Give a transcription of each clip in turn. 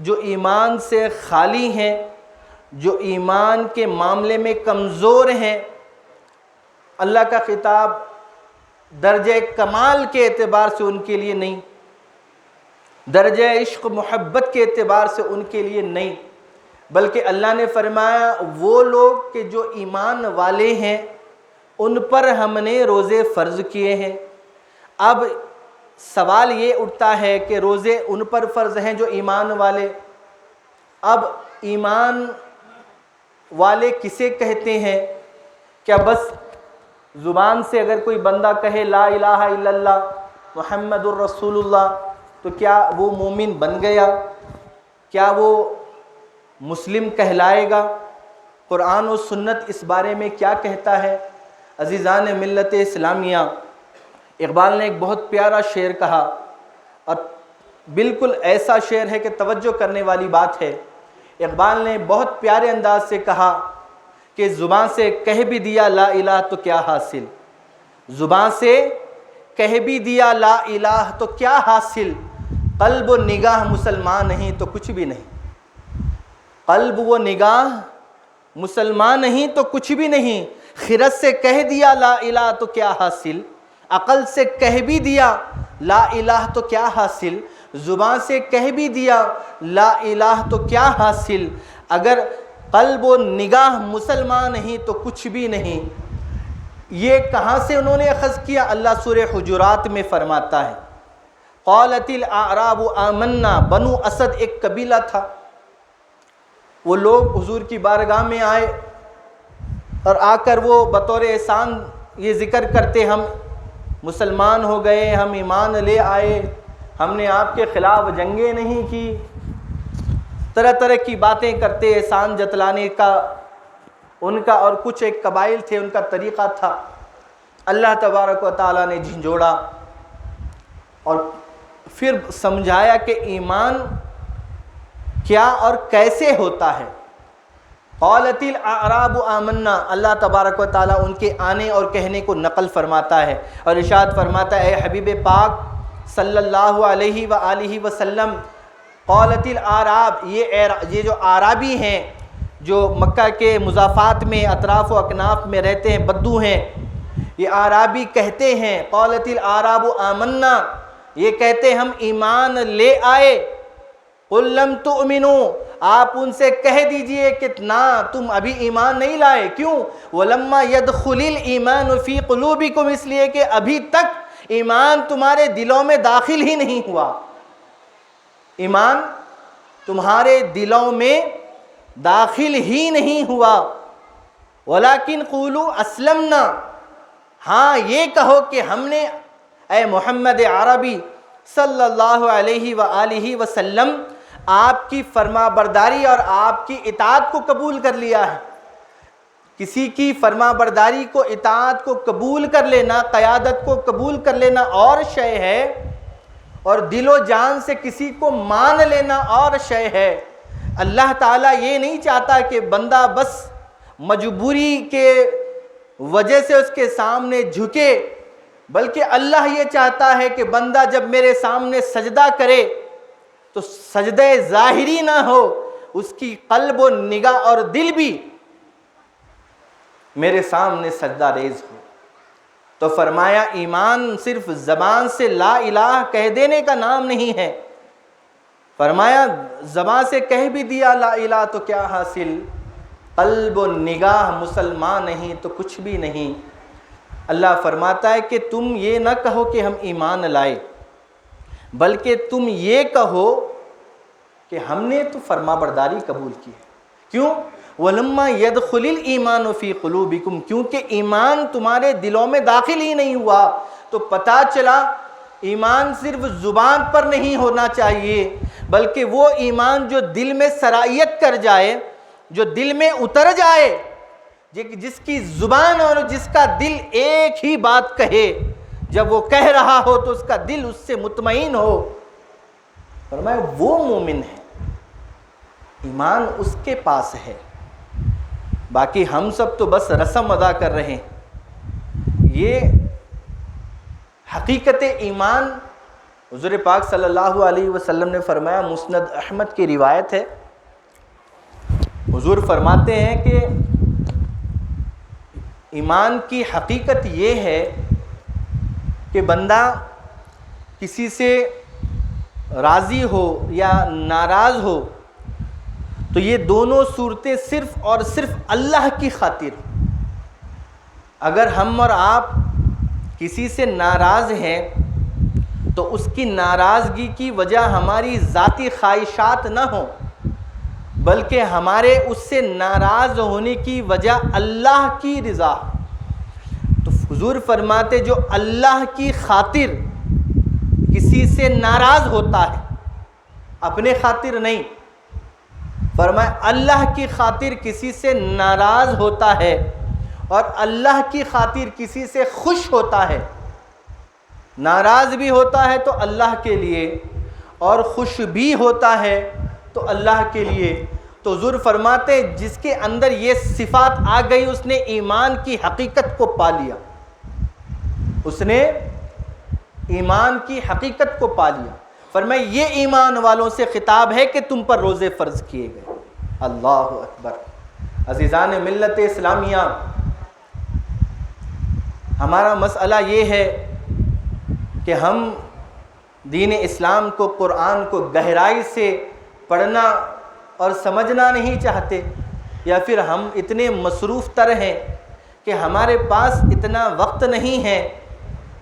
جو ایمان سے خالی ہیں، جو ایمان کے معاملے میں کمزور ہیں، اللہ کا خطاب درجہ کمال کے اعتبار سے ان کے لیے نہیں، درجہ عشق محبت کے اعتبار سے ان کے لیے نہیں، بلکہ اللہ نے فرمایا وہ لوگ کہ جو ایمان والے ہیں ان پر ہم نے روزے فرض کیے ہیں۔ اب سوال یہ اٹھتا ہے کہ روزے ان پر فرض ہیں جو ایمان والے، اب ایمان والے کسے کہتے ہیں؟ کیا بس زبان سے اگر کوئی بندہ کہے لا الہ الا اللہ محمد الرسول اللہ تو کیا وہ مومن بن گیا؟ کیا وہ مسلم کہلائے گا؟ قرآن و سنت اس بارے میں کیا کہتا ہے؟ عزیزان ملت اسلامیہ، اقبال نے ایک بہت پیارا شعر کہا، اور بالکل ایسا شعر ہے کہ توجہ کرنے والی بات ہے۔ اقبال نے بہت پیارے انداز سے کہا کہ زبان سے کہہ بھی دیا لا الہ تو کیا حاصل، زبان سے کہہ بھی دیا لا الہ تو کیا حاصل، قلب و نگاہ مسلمان نہیں تو کچھ بھی نہیں، قلب و نگاہ مسلمان نہیں تو کچھ بھی نہیں، خرد سے کہہ دیا لا الہ تو کیا حاصل، عقل سے کہہ بھی دیا لا الہ تو کیا حاصل، زبان سے کہہ بھی دیا لا الہ تو کیا حاصل، اگر قلب و نگاہ مسلمان نہیں تو کچھ بھی نہیں۔ یہ کہاں سے انہوں نے اخذ کیا؟ اللہ سورہ حجرات میں فرماتا ہے قالت الاعراب آمنا، بنو اسد ایک قبیلہ تھا، وہ لوگ حضور کی بارگاہ میں آئے اور آ کر وہ بطور احسان یہ ذکر کرتے ہم مسلمان ہو گئے، ہم ایمان لے آئے، ہم نے آپ کے خلاف جنگیں نہیں کی، طرح طرح کی باتیں کرتے، احسان جتلانے کا ان کا اور کچھ ایک قبائل تھے ان کا طریقہ تھا۔ اللہ تبارک و تعالیٰ نے جھنجھوڑا اور پھر سمجھایا کہ ایمان کیا اور کیسے ہوتا ہے۔ قالت الاعراب آمنا، اللہ تبارک و تعالیٰ ان کے آنے اور کہنے کو نقل فرماتا ہے اور ارشاد فرماتا ہے اے حبیب پاک صلی اللہ علیہ وآلہ وسلم، قالت الاعراب، یہ جو اعرابی ہیں جو مکہ کے مضافات میں اطراف و اکناف میں رہتے ہیں، بدو ہیں، یہ اعرابی کہتے ہیں قالت الاعراب آمنا، یہ کہتے ہم ایمان لے آئے، قل لم تؤمنوا، آپ ان سے کہہ دیجئے کہ نہ تم ابھی ایمان نہیں لائے، کیوں؟ وَلَمَّا يَدْخُلِ الْإِيمَانُ فِي قُلُوبِكُمْ، اس لیے کہ ابھی تک ایمان تمہارے دلوں میں داخل ہی نہیں ہوا، ایمان تمہارے دلوں میں داخل ہی نہیں ہوا۔ وَلَكِنْ قُولُوا أَسْلَمْنَا، ہاں یہ کہو کہ ہم نے اے محمد عربی صلی اللہ علیہ وآلہ وسلم آپ کی فرما برداری اور آپ کی اطاعت کو قبول کر لیا ہے۔ کسی کی فرما برداری کو، اطاعت کو قبول کر لینا، قیادت کو قبول کر لینا اور شے ہے، اور دل و جان سے کسی کو مان لینا اور شے ہے۔ اللہ تعالیٰ یہ نہیں چاہتا کہ بندہ بس مجبوری کے وجہ سے اس کے سامنے جھکے، بلکہ اللہ یہ چاہتا ہے کہ بندہ جب میرے سامنے سجدہ کرے تو سجدہ ظاہری نہ ہو، اس کی قلب و نگاہ اور دل بھی میرے سامنے سجدہ ریز ہو۔ تو فرمایا ایمان صرف زبان سے لا الہ کہہ دینے کا نام نہیں ہے، فرمایا زبان سے کہہ بھی دیا لا الہ تو کیا حاصل، قلب و نگاہ مسلمان نہیں تو کچھ بھی نہیں۔ اللہ فرماتا ہے کہ تم یہ نہ کہو کہ ہم ایمان لائے، بلکہ تم یہ کہو کہ ہم نے تو فرما برداری قبول کی ہے۔ کیوں؟ وَلَمَّا يَدْخُلِ الْإِيمَانُ فِي قُلُوبِكُمْ، کیونکہ ایمان تمہارے دلوں میں داخل ہی نہیں ہوا۔ تو پتہ چلا ایمان صرف زبان پر نہیں ہونا چاہیے، بلکہ وہ ایمان جو دل میں سرائیت کر جائے، جو دل میں اتر جائے، جس کی زبان اور جس کا دل ایک ہی بات کہے، جب وہ کہہ رہا ہو تو اس کا دل اس سے مطمئن ہو، فرمایا وہ مومن ہے، ایمان اس کے پاس ہے۔ باقی ہم سب تو بس رسم ادا کر رہے ہیں۔ یہ حقیقت ایمان حضور پاک صلی اللہ علیہ وسلم نے فرمایا، مسند احمد کی روایت ہے، حضور فرماتے ہیں کہ ایمان کی حقیقت یہ ہے کہ بندہ کسی سے راضی ہو یا ناراض ہو تو یہ دونوں صورتیں صرف اور صرف اللہ کی خاطر۔ اگر ہم اور آپ کسی سے ناراض ہیں تو اس کی ناراضگی کی وجہ ہماری ذاتی خواہشات نہ ہوں، بلکہ ہمارے اس سے ناراض ہونے کی وجہ اللہ کی رضا۔ تو حضور فرماتے جو اللہ کی خاطر کسی سے ناراض ہوتا ہے، اپنے خاطر نہیں، فرمایا اللہ کی خاطر کسی سے ناراض ہوتا ہے اور اللہ کی خاطر کسی سے خوش ہوتا ہے، ناراض بھی ہوتا ہے تو اللہ کے لیے اور خوش بھی ہوتا ہے تو اللہ کے لیے، تو حضور فرماتے جس کے اندر یہ صفات آ گئی اس نے ایمان کی حقیقت کو پا لیا، اس نے ایمان کی حقیقت کو پا لیا۔ فرمایا یہ ایمان والوں سے خطاب ہے کہ تم پر روزے فرض کیے گئے۔ اللہ اکبر۔ عزیزان ملت اسلامیہ، ہمارا مسئلہ یہ ہے کہ ہم دین اسلام کو، قرآن کو گہرائی سے پڑھنا اور سمجھنا نہیں چاہتے، یا پھر ہم اتنے مصروف تر ہیں کہ ہمارے پاس اتنا وقت نہیں ہے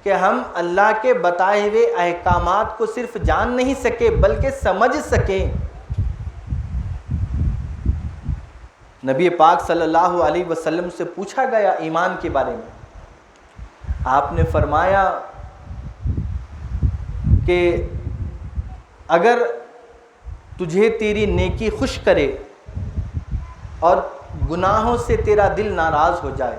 کہ ہم اللہ کے بتائے ہوئے احکامات کو صرف جان نہیں سکے بلکہ سمجھ سکیں۔ نبی پاک صلی اللہ علیہ وسلم سے پوچھا گیا ایمان کے بارے میں، آپ نے فرمایا کہ اگر تجھے تیری نیکی خوش کرے اور گناہوں سے تیرا دل ناراض ہو جائے